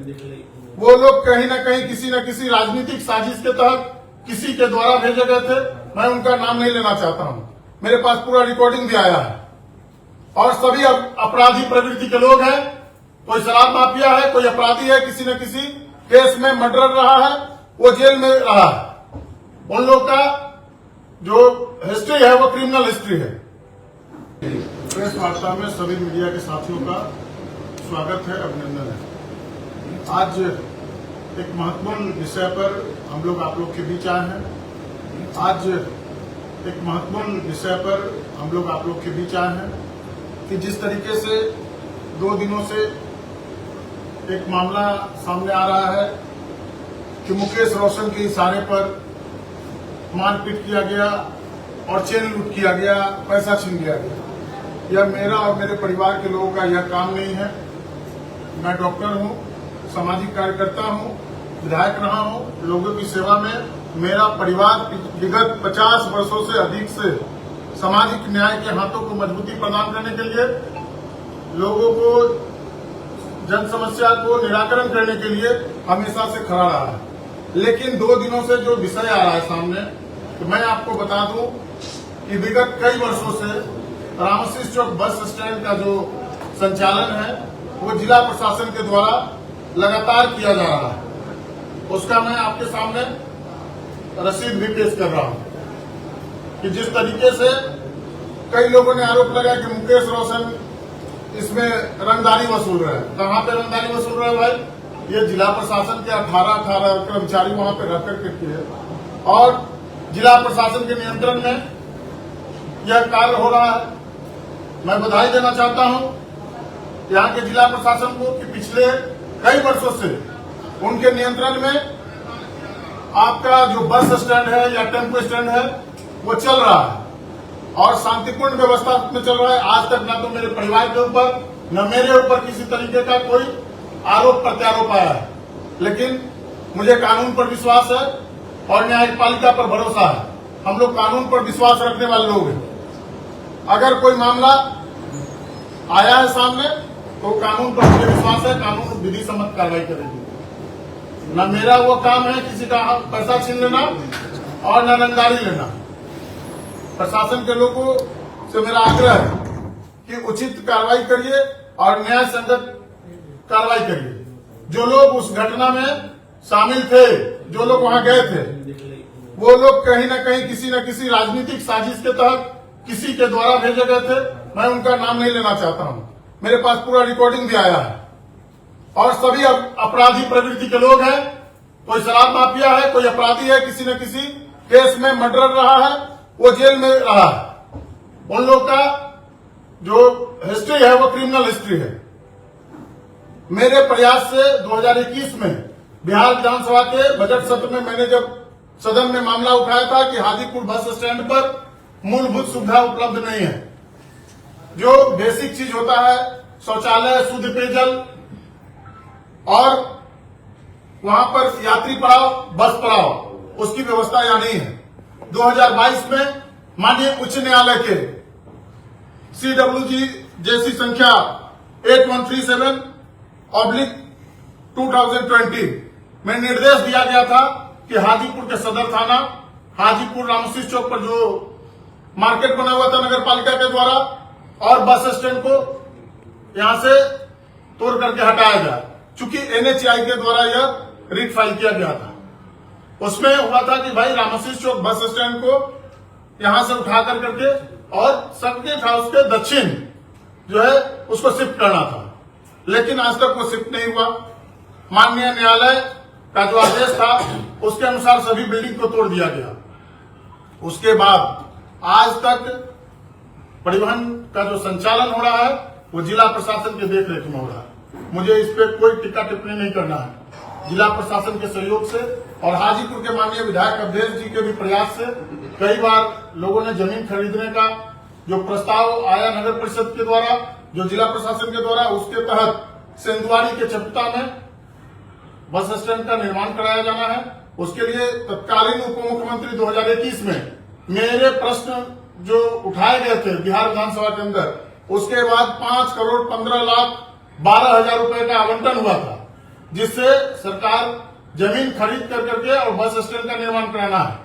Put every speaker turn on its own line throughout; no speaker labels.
वो लोग कहीं ना कहीं किसी न किसी राजनीतिक साजिश के तहत किसी के द्वारा भेजे गए थे। मैं उनका नाम नहीं लेना चाहता हूं। मेरे पास पूरा रिकॉर्डिंग भी आया है और सभी अपराधी प्रवृत्ति के लोग हैं। कोई शराब माफिया है, कोई अपराधी है, किसी न किसी केस में मर्डर रहा है, वो जेल में रहा है। उन लोग का जो हिस्ट्री है वो क्रिमिनल हिस्ट्री है। प्रेस वार्ता में सभी मीडिया के साथियों का स्वागत है, अभिनंदन है। आज एक महत्वपूर्ण विषय पर हम लोग आप लोग के बीच आए हैं। आज एक महत्वपूर्ण विषय पर हम लोग आप लोग के बीच आए हैं कि जिस तरीके से 2 दिनों से एक मामला सामने आ रहा है कि मुकेश रोशन के इशारे पर मारपीट किया गया और चेन लूट किया गया, पैसा छीन लिया गया। यह मेरा और मेरे परिवार के लोगों का यह काम नहीं है। मैं डॉक्टर हूं, सामाजिक कार्यकर्ता हूं, विधायक रहा हूं। लोगों की सेवा में मेरा परिवार विगत 50 वर्षों से अधिक से सामाजिक न्याय के हाथों को मजबूती प्रदान करने के लिए, लोगों को जन समस्या को निराकरण करने के लिए हमेशा से खड़ा रहा है। लेकिन 2 दिनों से जो विषय आ रहा है सामने, तो मैं आपको बता दूं कि विगत कई वर्षों से रामशीष चौक बस स्टैंड का जो संचालन है वो जिला प्रशासन के द्वारा लगातार किया जा रहा है। उसका मैं आपके सामने रसीद भी पेश कर रहा हूं कि जिस तरीके से कई लोगों ने आरोप लगाया कि मुकेश रोशन इसमें रंगदारी वसूल रहे हैं। कहां पे रंगदारी वसूल रहे हैं भाई? ये जिला प्रशासन के 18 कर्मचारी वहां पे रह करके किए और जिला प्रशासन के नियंत्रण में यह कार्य हो रहा है। मैं बधाई देना चाहता हूं यहाँ के जिला प्रशासन को कि पिछले कई वर्षों से उनके नियंत्रण में आपका जो बस स्टैंड है या टेम्पो स्टैंड है वो चल रहा है और शांतिपूर्ण व्यवस्था में चल रहा है। आज तक न तो मेरे परिवार के ऊपर न मेरे ऊपर किसी तरीके का कोई आरोप प्रत्यारोप आया है। लेकिन मुझे कानून पर विश्वास है और न्यायपालिका पर भरोसा है। हम लोग कानून पर विश्वास रखने वाले लोग हैं। अगर कोई मामला आया है सामने तो कानून पर मुझे विश्वास है, कानून विधि सम्मत कार्रवाई करेगी। न मेरा वो काम है किसी का पैसा छीन लेना और न रंगदारी लेना। प्रशासन के लोगों से मेरा आग्रह है कि उचित कार्रवाई करिए और न्याय संगत कार्रवाई करिए। जो लोग उस घटना में शामिल थे, जो लोग वहां गए थे, वो लोग कहीं ना कहीं किसी न किसी राजनीतिक साजिश के तहत किसी के द्वारा भेजे गए थे। मैं उनका नाम नहीं लेना चाहता हूं। मेरे पास पूरा रिकॉर्डिंग भी आया है और सभी अपराधी प्रवृत्ति के लोग हैं। कोई शराब माफिया है, कोई अपराधी है, किसी न किसी केस में मर्डर रहा है, वो जेल में रहा है। उन लोग का जो हिस्ट्री है वो क्रिमिनल हिस्ट्री है। मेरे प्रयास से 2021 में बिहार विधानसभा के बजट सत्र में मैंने जब सदन में मामला उठाया था कि हाजीपुर बस स्टैंड पर मूलभूत सुविधा उपलब्ध नहीं है। जो बेसिक चीज होता है, शौचालय, शुद्ध पेयजल और वहां पर यात्री पड़ाव, बस पड़ाव, उसकी व्यवस्था यहां नहीं है। 2022 में माननीय उच्च न्यायालय के CWG जैसी संख्या 8137/2020 में निर्देश दिया गया था कि हाजीपुर के सदर थाना, हाजीपुर रामशीष चौक पर जो मार्केट बना हुआ था नगर पालिका के द्वारा और बस स्टैंड को यहां से तोड़ करके हटाया गया। चूंकि NHAI के द्वारा यह रिट फाइल किया गया था। उसमें हुआ था कि भाई रामशीष चौक बस स्टैंड को यहां से उठा करके और सर्किट हाउस के दक्षिण जो है उसको शिफ्ट करना था। लेकिन आज तक वो शिफ्ट नहीं हुआ। माननीय न्यायालय का जो आदेश था उसके अनुसार सभी बिल्डिंग को तोड़ दिया गया। उसके बाद आज तक परिवहन का जो संचालन हो रहा है वो जिला प्रशासन के देखरेख में हो रहा है। मुझे इस पे कोई टीका टिप्पणी नहीं करना है। जिला प्रशासन के सहयोग से और हाजीपुर के माननीय विधायक अवधेश जी के भी प्रयास से कई बार लोगों ने जमीन खरीदने का जो प्रस्ताव आया नगर परिषद के द्वारा, जो जिला प्रशासन के द्वारा, उसके तहत सिंधुवाड़ी के चपटा में बस स्टैंड का निर्माण कराया जाना है। उसके लिए तत्कालीन उप मुख्यमंत्री 2021 में मेरे प्रश्न जो उठाए गए थे बिहार विधानसभा के अंदर, उसके बाद 5,15,12,000 रुपए का आवंटन हुआ था जिससे सरकार जमीन खरीद कर करके और बस स्टैंड का निर्माण कराना है।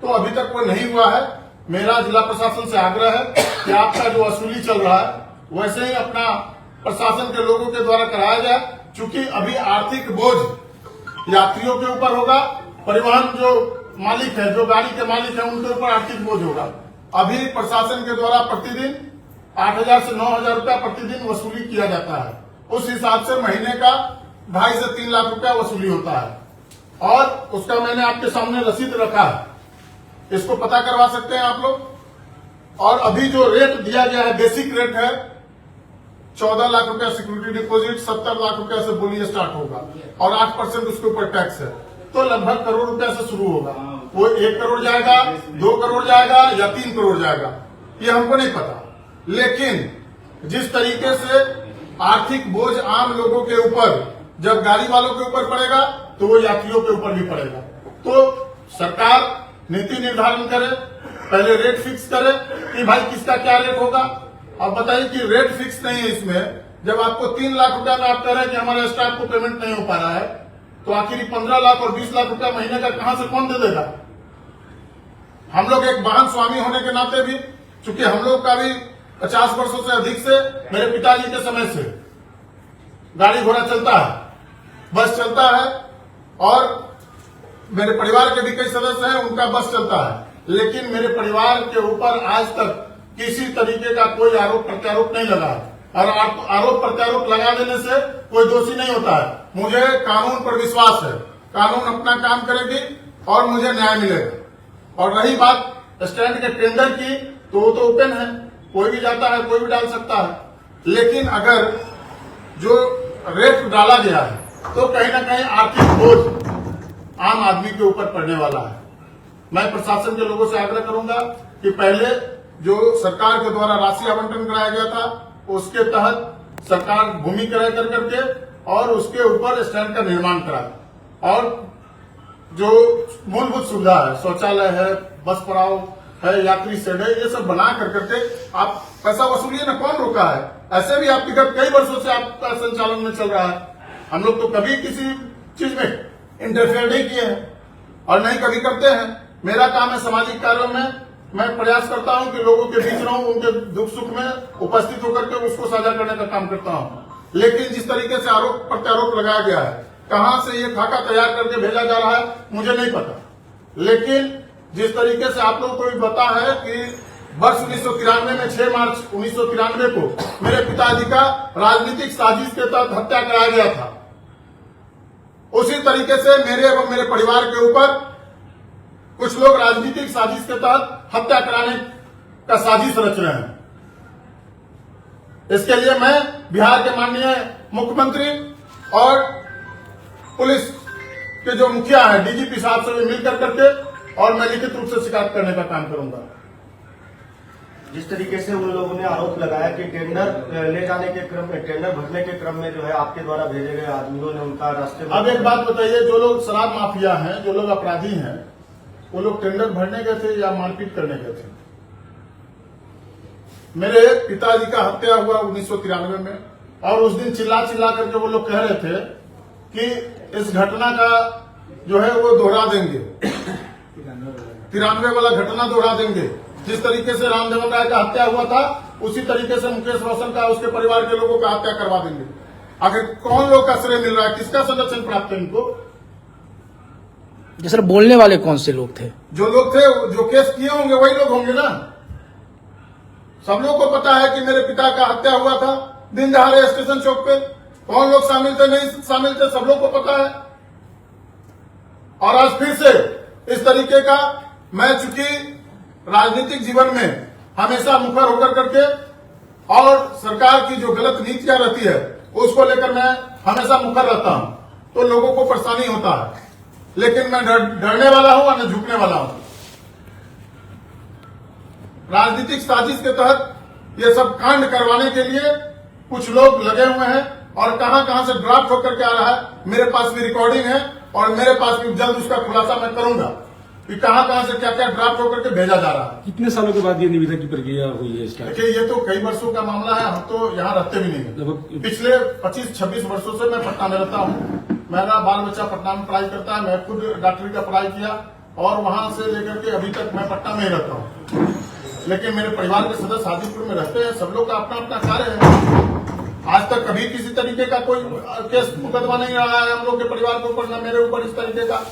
तो अभी तक वो नहीं हुआ है। मेरा जिला प्रशासन से आग्रह है कि आपका जो वसूली चल रहा है वैसे ही अपना प्रशासन के लोगों के द्वारा कराया जाए, क्योंकि अभी आर्थिक बोझ यात्रियों के ऊपर होगा, परिवहन जो मालिक है, जो गाड़ी के मालिक है, उनके ऊपर आर्थिक बोझ होगा। अभी प्रशासन के द्वारा प्रतिदिन 8,000 से 9,000 रुपया प्रतिदिन वसूली किया जाता है। उस हिसाब से महीने का 2.5 से 3 लाख रुपया वसूली होता है, और उसका मैंने आपके सामने रसीद रखा है, इसको पता करवा सकते हैं आप लोग। और अभी जो रेट दिया गया है, बेसिक रेट है 14 लाख रुपया सिक्योरिटी डिपॉजिट, 70 लाख रुपया से बोली स्टार्ट होगा और 8% उसके ऊपर टैक्स है। तो लगभग करोड़ रुपया से शुरू होगा। वो 1 करोड़ जाएगा, 2 करोड़ जाएगा या 3 करोड़ जाएगा, ये हमको नहीं पता। लेकिन जिस तरीके से आर्थिक बोझ आम लोगों के ऊपर, जब गाड़ी वालों के ऊपर पड़ेगा तो वो यात्रियों के ऊपर भी पड़ेगा। तो सरकार नीति निर्धारण करे, पहले रेट फिक्स करे कि भाई किसका क्या रेट होगा। अब बताइए कि रेट फिक्स नहीं है इसमें, जब आपको 3 लाख रुपया में आप कह रहे हैं कि हमारे स्टाफ को पेमेंट नहीं हो पा रहा है, तो आखिर 15 लाख और 20 लाख रुपया महीने का कहां से कौन दे देगा। हम लोग एक वाहन स्वामी होने के नाते भी, चूंकि हम लोग का भी 50 वर्षों से अधिक से, मेरे पिताजी के समय से गाड़ी घोड़ा चलता है, बस चलता है, और मेरे परिवार के भी कई सदस्य हैं, उनका बस चलता है। लेकिन मेरे परिवार के ऊपर आज तक किसी तरीके का कोई आरोप प्रत्यारोप नहीं लगा है, और आरोप प्रत्यारोप लगा देने से कोई दोषी नहीं होता है। मुझे कानून पर विश्वास है, कानून अपना काम करेगी और मुझे न्याय मिलेगा। और रही बात स्टैंड के टेंडर की, तो वो तो ओपन है, कोई भी जाता है, कोई भी डाल सकता है। लेकिन अगर जो रेट डाला गया है तो कहीं ना कहीं आर्थिक बोझ आम आदमी के ऊपर पड़ने वाला है। मैं प्रशासन के लोगों से आग्रह करूंगा कि पहले जो सरकार के द्वारा राशि आवंटन कराया गया था, उसके तहत सरकार भूमि क्रय कर करके और उसके ऊपर स्टैंड का निर्माण कराए, और जो मूलभूत सुविधा है, शौचालय है, बस पड़ाव है, यात्री शेड है, ये सब बना कर करके आप पैसा वसूलिए ना, कौन रोका है। ऐसे भी आप विगत कई वर्षों से आपका संचालन में चल रहा है। हम लोग तो कभी किसी चीज में इंटरफेयर नहीं किए हैं और नहीं कभी करते हैं। मेरा काम है सामाजिक कार्यों में, मैं प्रयास करता हूं कि लोगों के बीच रहूं, उनके दुख सुख में उपस्थित होकर के उसको साझा करने का काम करता हूं। लेकिन जिस तरीके से आरोप प्रत्यारोप लगाया गया है, कहां से ये खाका तैयार करके भेजा जा रहा है मुझे नहीं पता। लेकिन जिस तरीके से आप लोगों को भी पता है कि वर्ष 1993 में 6 मार्च 1993 को मेरे पिताजी का राजनीतिक साजिश के तहत हत्या कराया गया था, उसी तरीके से मेरे एवं मेरे परिवार के ऊपर कुछ लोग राजनीतिक साजिश के तहत हत्या कराने का साजिश रच रहे हैं। इसके लिए मैं बिहार के माननीय मुख्यमंत्री और पुलिस के जो मुखिया है, डीजीपी साहब से भी मिलकर करके, और मैं लिखित रूप से शिकायत करने का काम करूंगा।
जिस तरीके से उन लोगों ने आरोप लगाया कि टेंडर ले जाने के क्रम में, टेंडर भरने के क्रम में जो है आपके द्वारा भेजे गए आदमियों ने उनका रास्ते में।
अब एक बात बताइए, जो लोग शराब माफिया हैं, जो लोग अपराधी हैं, वो लोग टेंडर भरने गए थे या मारपीट करने गए थे। मेरे पिताजी का हत्या हुआ 1993 में, और उस दिन चिल्ला चिल्ला करके वो लोग कह रहे थे कि इस घटना का जो है वो दोहरा देंगे, 93 वाला घटना दोहरा देंगे। जिस तरीके से रामदेवन राय का हत्या हुआ था, उसी तरीके से मुकेश रोशन का, उसके परिवार के लोगों का हत्या करवा देंगे। आखिर कौन लोग का श्रेय मिल रहा है, किसका संरक्षण प्राप्त है इनको।
जी सर, बोलने वाले कौन से लोग थे?
जो लोग थे, जो केस किए होंगे वही लोग होंगे ना। सब लोग को पता है कि मेरे पिता का हत्या हुआ था दिन दहाड़े स्टेशन चौक पे। कौन लोग शामिल थे, नहीं शामिल थे, सब लोग को पता है। और आज फिर से इस तरीके का, मैं चूंकि राजनीतिक जीवन में हमेशा मुखर होकर करके, और सरकार की जो गलत नीतियां रहती है उसको लेकर मैं हमेशा मुखर रहता हूं, तो लोगों को परेशानी होता है। लेकिन मैं डरने वाला हूं और न झुकने वाला हूं। राजनीतिक साजिश के तहत ये सब कांड करवाने के लिए कुछ लोग लगे हुए हैं, और कहां कहां से ड्राफ्ट होकर के आ रहा है। मेरे पास भी रिकॉर्डिंग है, और मेरे पास भी जल्द उसका खुलासा मैं करूंगा कि कहां से क्या क्या ड्राफ्ट होकर के भेजा जा रहा है।
कितने सालों के बाद ये निविदा की प्रक्रिया हुई है इसका?
देखिए, ये तो कई वर्षों का मामला है, हम तो यहाँ रहते भी नहीं है। पिछले 25-26 वर्षों से मैं पटना में रहता हूँ। मेरा बाल बच्चा पटना में पढ़ाई करता है, मैं खुद डॉक्टरी का पढ़ाई किया और वहां से लेकर के अभी तक मैं पटना में ही रहता हूँ। लेकिन मेरे परिवार के सदस्य हाजीपुर में रहते हैं, सब लोग का अपना अपना कार्य है। आज तक कभी किसी तरीके का कोई केस मुकदमा नहीं रहा है हम लोग के परिवार के ऊपर, न मेरे ऊपर इस तरीके का।